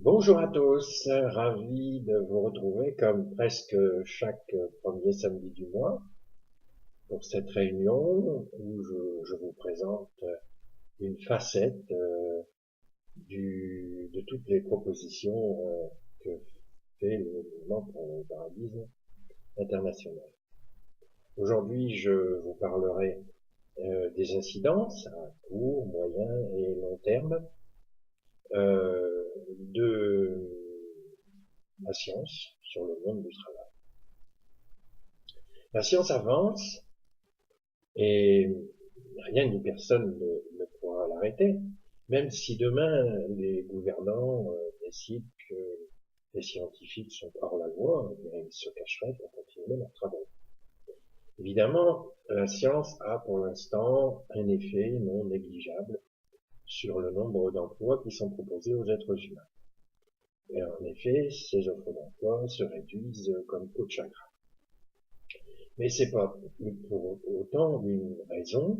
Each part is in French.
Bonjour à tous, ravi de vous retrouver comme presque chaque premier samedi du mois pour cette réunion où je vous présente une facette de toutes les propositions que fait le mouvement pour le parallélisme international. Aujourd'hui, je vous parlerai des incidences à court, moyen et long terme euh, de la science sur le monde du travail. La science avance et rien ni personne ne pourra l'arrêter, même si demain les gouvernants décident que les scientifiques sont hors la loi, ils se cacheraient pour continuer leur travail. Évidemment, la science a pour l'instant un effet non négligeable sur le nombre d'emplois qui sont proposés aux êtres humains. Et en effet, ces offres d'emploi se réduisent comme peau de chagrin. Mais c'est pas pour autant une raison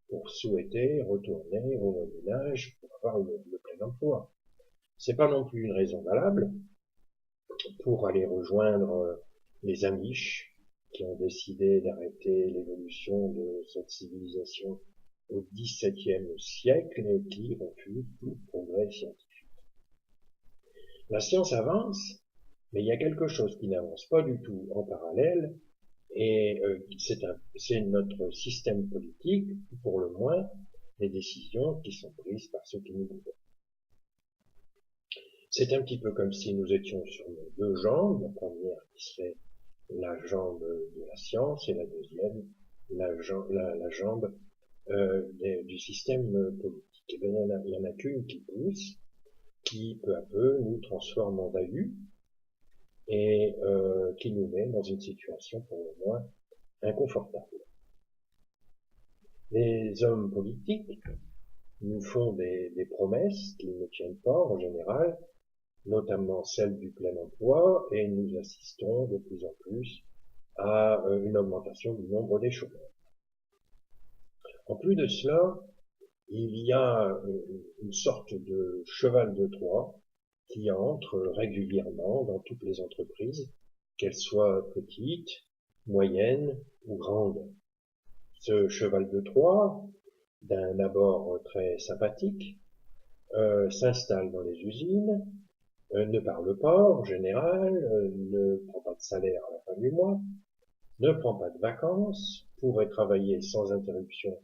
pour souhaiter retourner au Moyen-Âge pour avoir le plein emploi. C'est pas non plus une raison valable pour aller rejoindre les Amish qui ont décidé d'arrêter l'évolution de cette civilisation au XVIIe siècle et qui refusent tout progrès scientifique. La science avance, mais il y a quelque chose qui n'avance pas du tout en parallèle, et c'est notre système politique, ou pour le moins les décisions qui sont prises par ceux qui nous gouvernent. C'est un petit peu comme si nous étions sur nos deux jambes, la première qui serait la jambe de la science et la deuxième la jambe du système politique. Et bien, il y en a qu'une qui pousse, qui peu à peu nous transforme en bahut et qui nous met dans une situation pour le moins inconfortable. Les hommes politiques nous font des promesses qu'ils ne tiennent pas en général, notamment celle du plein emploi, et nous assistons de plus en plus à une augmentation du nombre des chômeurs. En plus de cela, il y a une sorte de cheval de Troie qui entre régulièrement dans toutes les entreprises, qu'elles soient petites, moyennes ou grandes. Ce cheval de Troie, d'un abord très sympathique, s'installe dans les usines, ne parle pas en général, ne prend pas de salaire à la fin du mois, ne prend pas de vacances, pourrait travailler sans interruption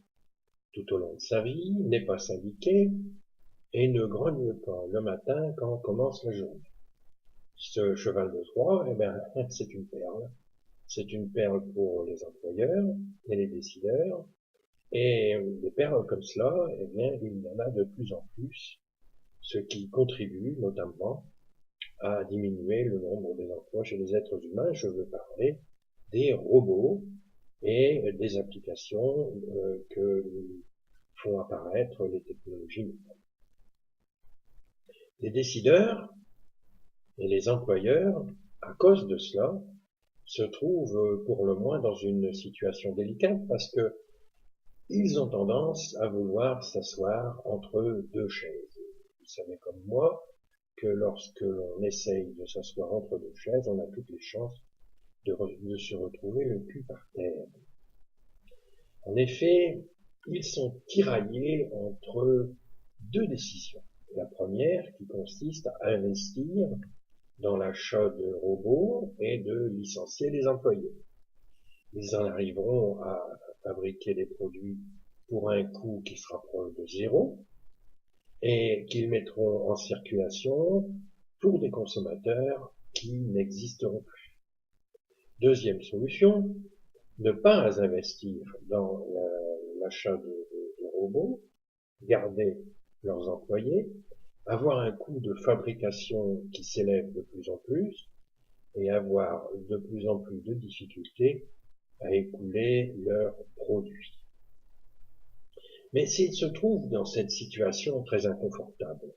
tout au long de sa vie, n'est pas syndiqué et ne grogne pas le matin quand commence la journée. Ce cheval de Troie, eh bien, c'est une perle. C'est une perle pour les employeurs et les décideurs. Et des perles comme cela, eh bien, il y en a de plus en plus, ce qui contribue notamment à diminuer le nombre des emplois chez les êtres humains. Je veux parler des robots et des applications que font apparaître les technologies nouvelles. Les décideurs et les employeurs, à cause de cela, se trouvent pour le moins dans une situation délicate parce que ils ont tendance à vouloir s'asseoir entre deux chaises. Vous savez comme moi que lorsque l'on essaye de s'asseoir entre deux chaises, on a toutes les chances de se retrouver le cul par terre. En effet, ils sont tiraillés entre deux décisions. La première qui consiste à investir dans l'achat de robots et de licencier les employés. Ils en arriveront à fabriquer des produits pour un coût qui se rapproche de zéro et qu'ils mettront en circulation pour des consommateurs qui n'existeront plus. Deuxième solution, ne pas investir dans l'achat de robots, garder leurs employés, avoir un coût de fabrication qui s'élève de plus en plus et avoir de plus en plus de difficultés à écouler leurs produits. Mais s'ils se trouvent dans cette situation très inconfortable,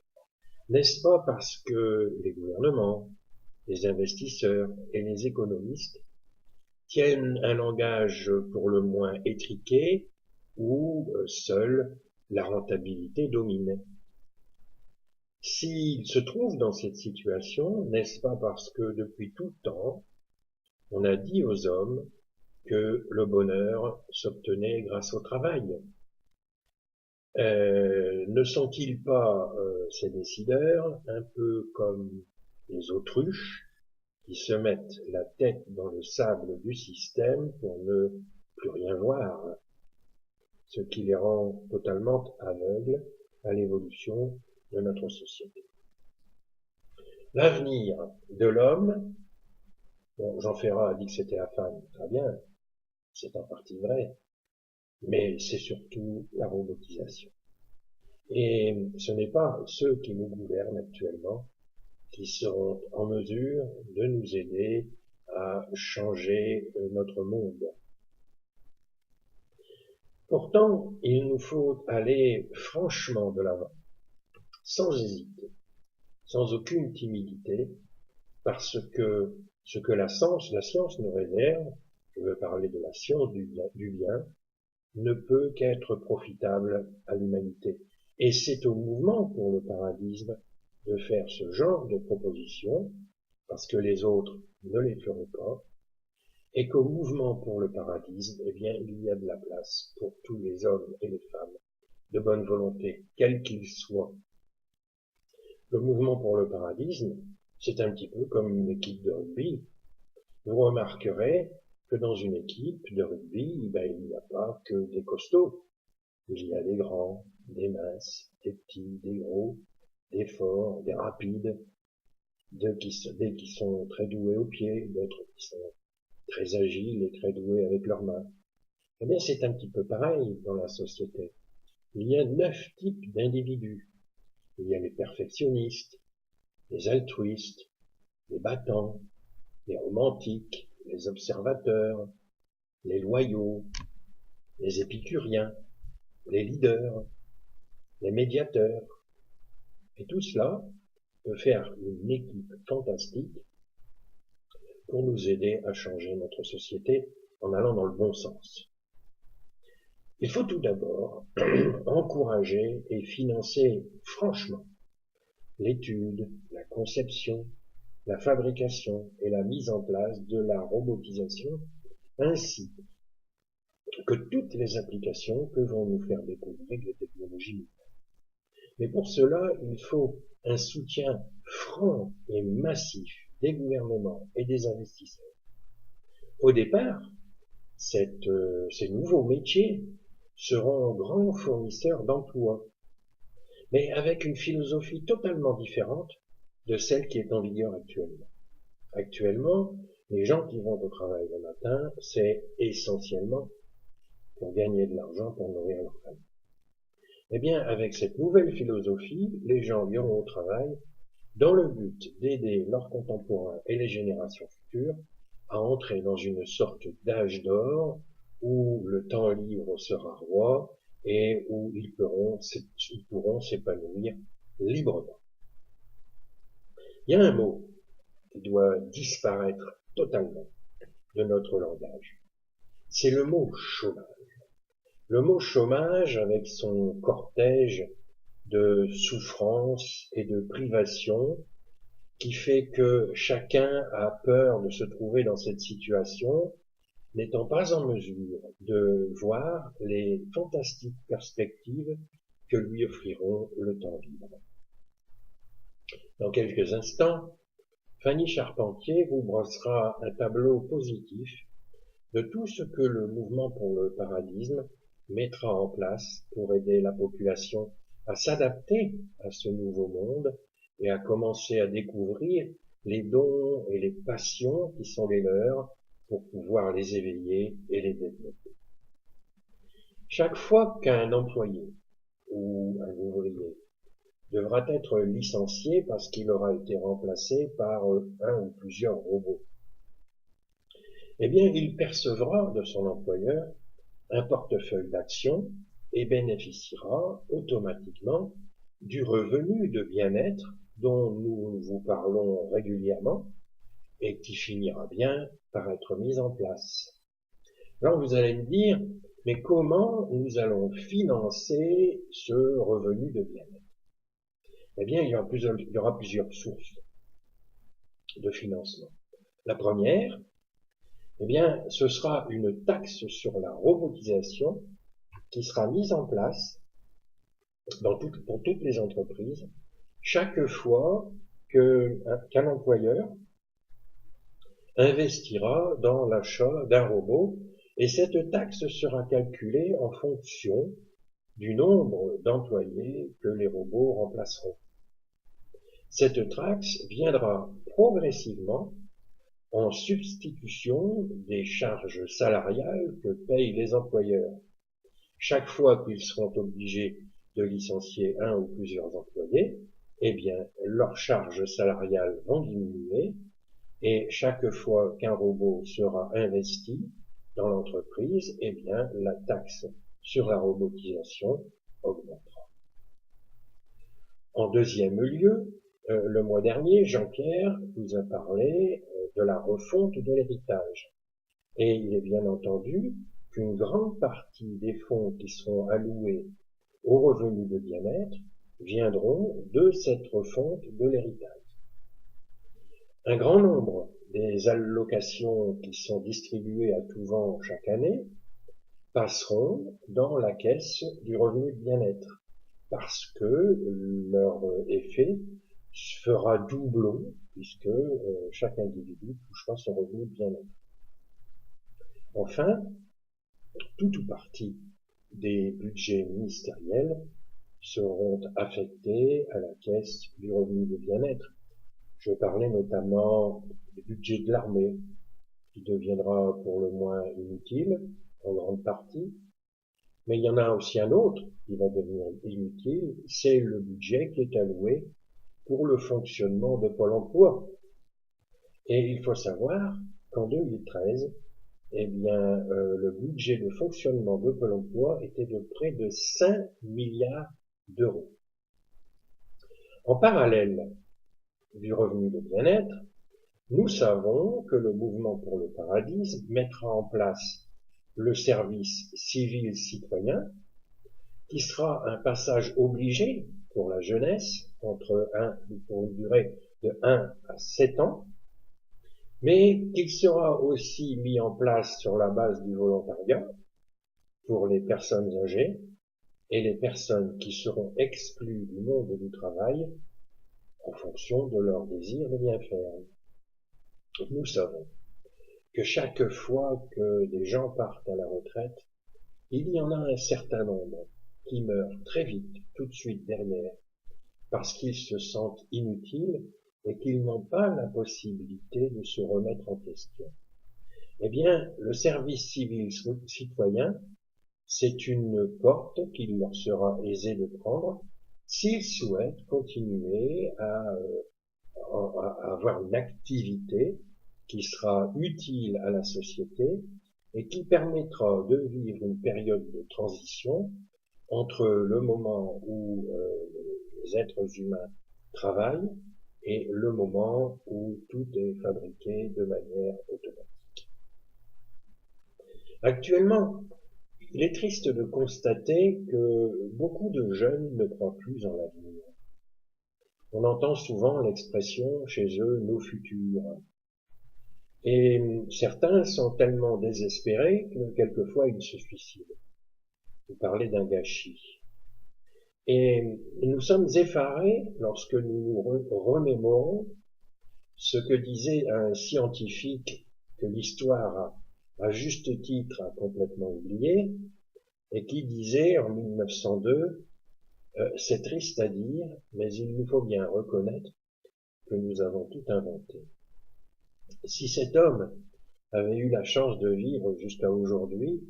n'est-ce pas parce que les gouvernements, les investisseurs et les économistes tiennent un langage pour le moins étriqué où seule la rentabilité domine? S'il se trouve dans cette situation, n'est-ce pas parce que depuis tout le temps, on a dit aux hommes que le bonheur s'obtenait grâce au travail? Ne sont-ils pas, ces décideurs, un peu comme les autruches, qui se mettent la tête dans le sable du système pour ne plus rien voir, ce qui les rend totalement aveugles à l'évolution de notre société? L'avenir de l'homme, bon, Jean Ferrat a dit que c'était la femme, très bien, c'est en partie vrai, mais c'est surtout la robotisation. Et ce n'est pas ceux qui nous gouvernent actuellement qui seront en mesure de nous aider à changer notre monde. Pourtant, il nous faut aller franchement de l'avant, sans hésiter, sans aucune timidité, parce que ce que la science nous réserve, je veux parler de la science du bien, ne peut qu'être profitable à l'humanité. Et c'est au mouvement pour le paradisme de faire ce genre de proposition, parce que les autres ne les feront pas, et qu'au mouvement pour le paradisme, eh bien, il y a de la place pour tous les hommes et les femmes de bonne volonté, quels qu'ils soient. Le mouvement pour le paradisme, c'est un petit peu comme une équipe de rugby. Vous remarquerez que dans une équipe de rugby, ben, il n'y a pas que des costauds. Il y a des grands, des minces, des petits, des gros, des forts, des rapides, des qui sont très doués aux pieds, d'autres qui sont très agiles et très doués avec leurs mains. Eh bien, c'est un petit peu pareil dans la société. Il y a 9 types d'individus. Il y a les perfectionnistes, les altruistes, les battants, les romantiques, les observateurs, les loyaux, les épicuriens, les leaders, les médiateurs. Et tout cela peut faire une équipe fantastique pour nous aider à changer notre société en allant dans le bon sens. Il faut tout d'abord encourager et financer franchement l'étude, la conception, la fabrication et la mise en place de la robotisation, ainsi que toutes les applications que vont nous faire découvrir les technologies nouvelles. Mais pour cela, il faut un soutien franc et massif des gouvernements et des investisseurs. Au départ, ces nouveaux métiers seront grands fournisseurs d'emplois, mais avec une philosophie totalement différente de celle qui est en vigueur actuellement. Actuellement, les gens qui vont au travail le matin, c'est essentiellement pour gagner de l'argent pour nourrir leur famille. Eh bien, avec cette nouvelle philosophie, les gens iront au travail dans le but d'aider leurs contemporains et les générations futures à entrer dans une sorte d'âge d'or où le temps libre sera roi et où ils pourront s'épanouir librement. Il y a un mot qui doit disparaître totalement de notre langage. C'est le mot chômage. Le mot chômage, avec son cortège de souffrances et de privations, qui fait que chacun a peur de se trouver dans cette situation, n'étant pas en mesure de voir les fantastiques perspectives que lui offriront le temps libre. Dans quelques instants, Fanny Charpentier vous brossera un tableau positif de tout ce que le mouvement pour le paradisme mettra en place pour aider la population à s'adapter à ce nouveau monde et à commencer à découvrir les dons et les passions qui sont les leurs pour pouvoir les éveiller et les développer. Chaque fois qu'un employé ou un ouvrier devra être licencié parce qu'il aura été remplacé par un ou plusieurs robots, eh bien, il percevra de son employeur un portefeuille d'actions et bénéficiera automatiquement du revenu de bien-être dont nous vous parlons régulièrement et qui finira bien par être mis en place. Alors vous allez me dire, mais comment nous allons financer ce revenu de bien-être? Eh bien, il y aura plusieurs sources de financement. La première, eh bien, ce sera une taxe sur la robotisation qui sera mise en place pour toutes les entreprises chaque fois qu'un employeur investira dans l'achat d'un robot, et cette taxe sera calculée en fonction du nombre d'employés que les robots remplaceront. Cette taxe viendra progressivement en substitution des charges salariales que payent les employeurs. Chaque fois qu'ils seront obligés de licencier un ou plusieurs employés, eh bien, leurs charges salariales vont diminuer, et chaque fois qu'un robot sera investi dans l'entreprise, eh bien, la taxe sur la robotisation augmentera. En deuxième lieu, le mois dernier, Jean-Pierre vous a parlé de la refonte de l'héritage. Et il est bien entendu qu'une grande partie des fonds qui seront alloués aux revenus de bien-être viendront de cette refonte de l'héritage. Un grand nombre des allocations qui sont distribuées à tout vent chaque année passeront dans la caisse du revenu de bien-être, parce que leur effet fera doublon, puisque chaque individu touchera son revenu de bien-être. Enfin, tout ou partie des budgets ministériels seront affectés à la caisse du revenu de bien-être. Je parlais notamment du budget de l'armée, qui deviendra pour le moins inutile, en grande partie. Mais il y en a aussi un autre qui va devenir inutile, c'est le budget qui est alloué pour le fonctionnement de Pôle emploi. Et il faut savoir qu'en 2013, eh bien, le budget de fonctionnement de Pôle emploi était de près de 5 milliards d'euros. En parallèle du revenu de bien-être, nous savons que le mouvement pour le paradis mettra en place le service civil citoyen, qui sera un passage obligé pour la jeunesse pour une durée de 1 à 7 ans, mais qu'il sera aussi mis en place sur la base du volontariat pour les personnes âgées et les personnes qui seront exclues du monde du travail en fonction de leur désir de bien faire. Nous savons que chaque fois que des gens partent à la retraite, il y en a un certain nombre qui meurent très vite, tout de suite derrière, parce qu'ils se sentent inutiles et qu'ils n'ont pas la possibilité de se remettre en question. Eh bien, le service civil citoyen, c'est une porte qu'il leur sera aisé de prendre s'ils souhaitent continuer à avoir une activité qui sera utile à la société et qui permettra de vivre une période de transition entre le moment où les êtres humains travaillent et le moment où tout est fabriqué de manière automatique. Actuellement, il est triste de constater que beaucoup de jeunes ne croient plus en l'avenir. On entend souvent l'expression chez eux « nos futurs ». Et certains sont tellement désespérés que quelquefois ils se suicident. Vous parlez d'un gâchis. Et nous sommes effarés lorsque nous remémorons ce que disait un scientifique que l'histoire, à juste titre, a complètement oublié, et qui disait en 1902, c'est triste à dire, mais il nous faut bien reconnaître que nous avons tout inventé. Si cet homme avait eu la chance de vivre jusqu'à aujourd'hui,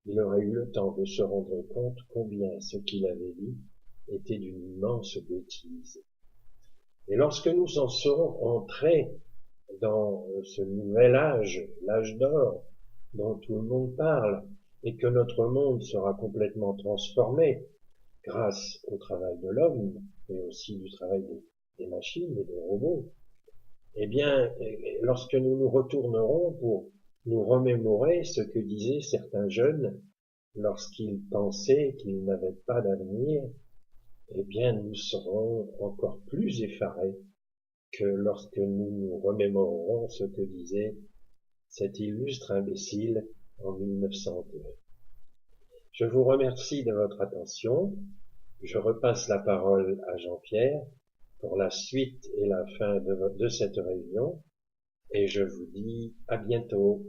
il aurait eu le temps de se rendre compte combien ce qu'il avait dit était d'une immense bêtise. Et lorsque nous en serons entrés dans ce nouvel âge, l'âge d'or, dont tout le monde parle, et que notre monde sera complètement transformé grâce au travail de l'homme, mais aussi du travail des machines et des robots, eh bien, lorsque nous nous retournerons pour nous remémorer ce que disaient certains jeunes lorsqu'ils pensaient qu'ils n'avaient pas d'avenir, eh bien nous serons encore plus effarés que lorsque nous nous remémorerons ce que disait cet illustre imbécile en 1902. Je vous remercie de votre attention. Je repasse la parole à Jean-Pierre pour la suite et la fin de cette réunion et je vous dis à bientôt.